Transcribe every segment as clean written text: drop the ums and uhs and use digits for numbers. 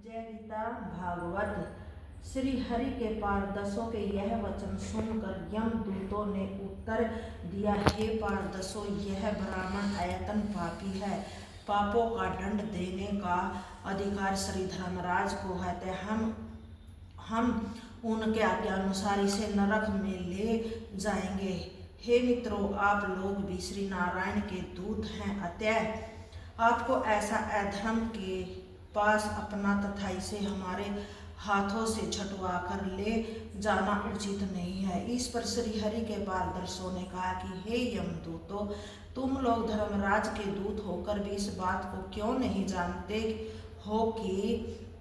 जय गीता भागवत। श्री हरि के पारदसों के यह वचन सुनकर यमदूतों ने उत्तर दिया, हे पारदसों, यह ब्राह्मण अयतन पापी है। पापों का दंड देने का अधिकार श्री धर्मराज को है, तो हम उनके आज्ञानुसार इसे नरक में ले जाएंगे। हे मित्रों, आप लोग भी श्री नारायण के दूत हैं, अतः आपको ऐसा अधर्म के पास अपना तथा इसे हमारे हाथों से छुटवा कर ले जाना उचित नहीं है। इस पर श्री हरि के पारदर्शों ने कहा कि हे यमदूतों, तुम लोग धर्मराज के दूत होकर भी इस बात को क्यों नहीं जानते हो कि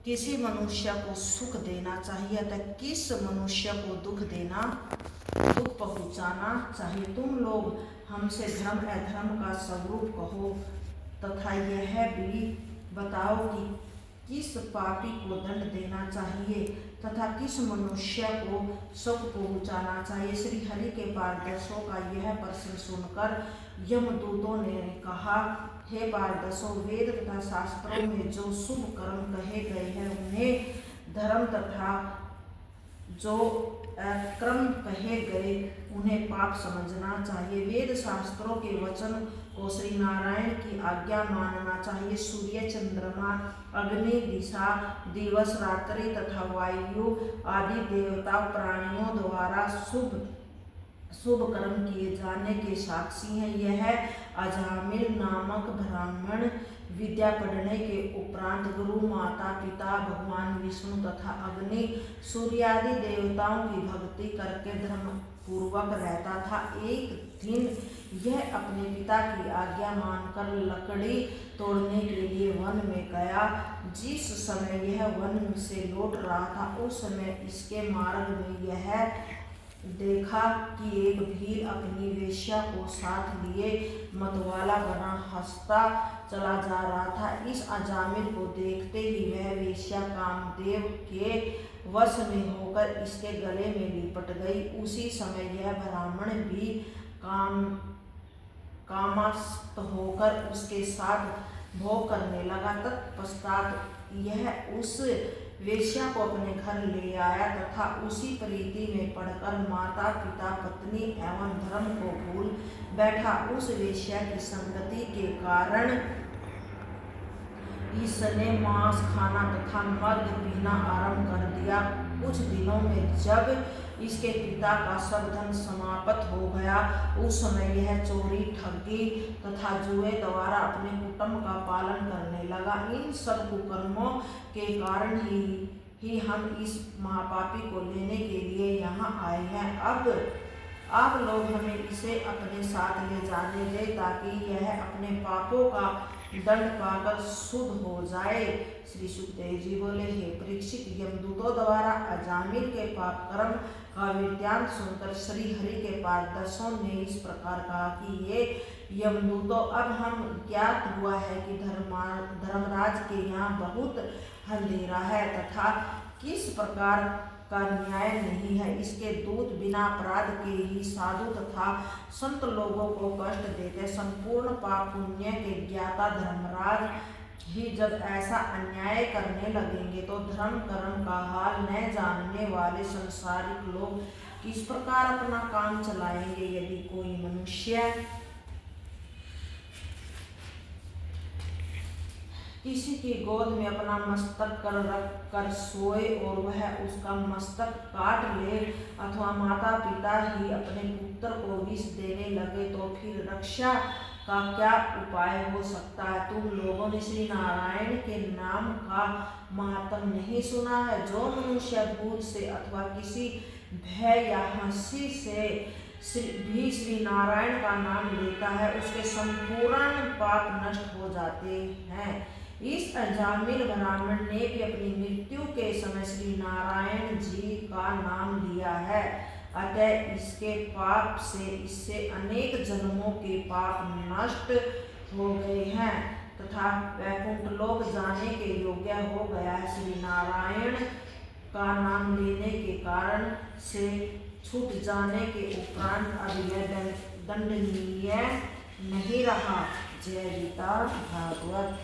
किसी मनुष्य को सुख देना चाहिए तो किस मनुष्य को दुख पहुंचाना चाहिए। तुम लोग हमसे धर्म अधर्म का स्वरूप कहो तथा यह भी बताओ कि किस पापी को दंड देना चाहिए तथा किस मनुष्य को सुख पहुंचाना चाहिए। श्री हरि के पारदसों का यह प्रश्न सुनकर यमदूतों ने कहा, हे पारदसों, वेद तथा शास्त्रों में जो शुभ कर्म कहे गए हैं उन्हें धर्म तथा जो अक्रम कहे गए उन्हें पाप समझना चाहिए। वेद शास्त्रों के वचन को श्री नारायण की आज्ञा मानना चाहिए। सूर्य, चंद्रमा, अग्नि, दिशा, दिवस, रात्रि तथा वायु आदि देवता प्राणियों द्वारा शुभ कर्म किए जाने के साक्षी हैं। यह अजामिल नामक ब्राह्मण विद्या पढ़ने के उपरांत गुरु, माता पिता, भगवान विष्णु तथा अग्नि, सूर्य आदि देवताओं की भक्ति करके धर्म पूर्वक रहता था। एक दिन यह अपने पिता की आज्ञा मानकर लकड़ी तोड़ने के लिए वन में गया। जिस समय यह वन से लौट रहा था उस समय इसके मार्ग में यह देखा कि एक भील अपनी वेश्या को साथ लिए मतवाला बना हंसता चला जा रहा था। इस अजामिल को देखते ही वह वेश्या कामदेव के वश में होकर इसके गले में लिपट गई। उसी समय यह ब्राह्मण भी कामासक्त होकर उसके साथ भोग करने लगा। तत्पश्चात यह उस वेश्या को अपने घर ले आया तथा उसी प्रीति में पड़कर माता पिता, पत्नी एवं धर्म को भूल बैठा। उस वेश्या की संगति के कारण इसने मांस खाना तथा मद पीना आरंभ कर दिया। कुछ दिनों में जब इसके पिता का सब धन समाप्त हो गया उस समय यह चोरी, ठगी तथा जुए द्वारा अपने कुटुंब का पालन करने लगा। इन सब कुकर्मों के कारण ही हम इस महापापी को लेने के लिए यहाँ आए हैं। अब आप लोग हमें इसे अपने साथ ले जाने दें ताकि यह अपने पापों का दंड पाकर शुद्ध हो जाए। श्री सुखदेव जी बोले, हे परीक्षित, यमदूतों द्वारा अजामिल के पाप कर्म का वृत्तांत सुनकर श्री हरि के पारदसों ने इस प्रकार कहा कि ये यमदूतों, अब हम ज्ञात हुआ है कि धर्मराज के यहाँ बहुत अंधेरा है तथा किस प्रकार का न्याय नहीं है। इसके दूत बिना अपराध के ही साधु तथा संत लोगों को कष्ट देते। संपूर्ण पाप पुण्य के ज्ञाता धर्मराज ही जब ऐसा अन्याय करने लगेंगे तो धर्म कर्म का हाल न जानने वाले संसारिक लोग किस प्रकार अपना काम चलाएंगे। यदि कोई मनुष्य किसी की गोद में अपना मस्तक रख कर सोए और वह उसका मस्तक काट ले अथवा माता पिता ही अपने पुत्र को विष देने लगे तो फिर रक्षा का क्या उपाय हो सकता है। तुम लोगों ने श्री नारायण के नाम का महात्म नहीं सुना है। जो मनुष्य भूल से अथवा किसी भय या हंसी से भी श्री नारायण का नाम लेता है उसके संपूर्ण पाप नष्ट हो जाते हैं। इस अजामिल ब्राह्मण ने भी अपनी मृत्यु के समय श्री नारायण जी का नाम लिया है, अतः इसके पाप से इससे अनेक जन्मों के पाप नष्ट हो गए हैं तथा वैकुंठ लोक जाने के योग्य हो गया है। श्री नारायण का नाम लेने के कारण से छूट जाने के उपरांत अब यह दंडनीय नहीं रहा। जय गीता भागवत।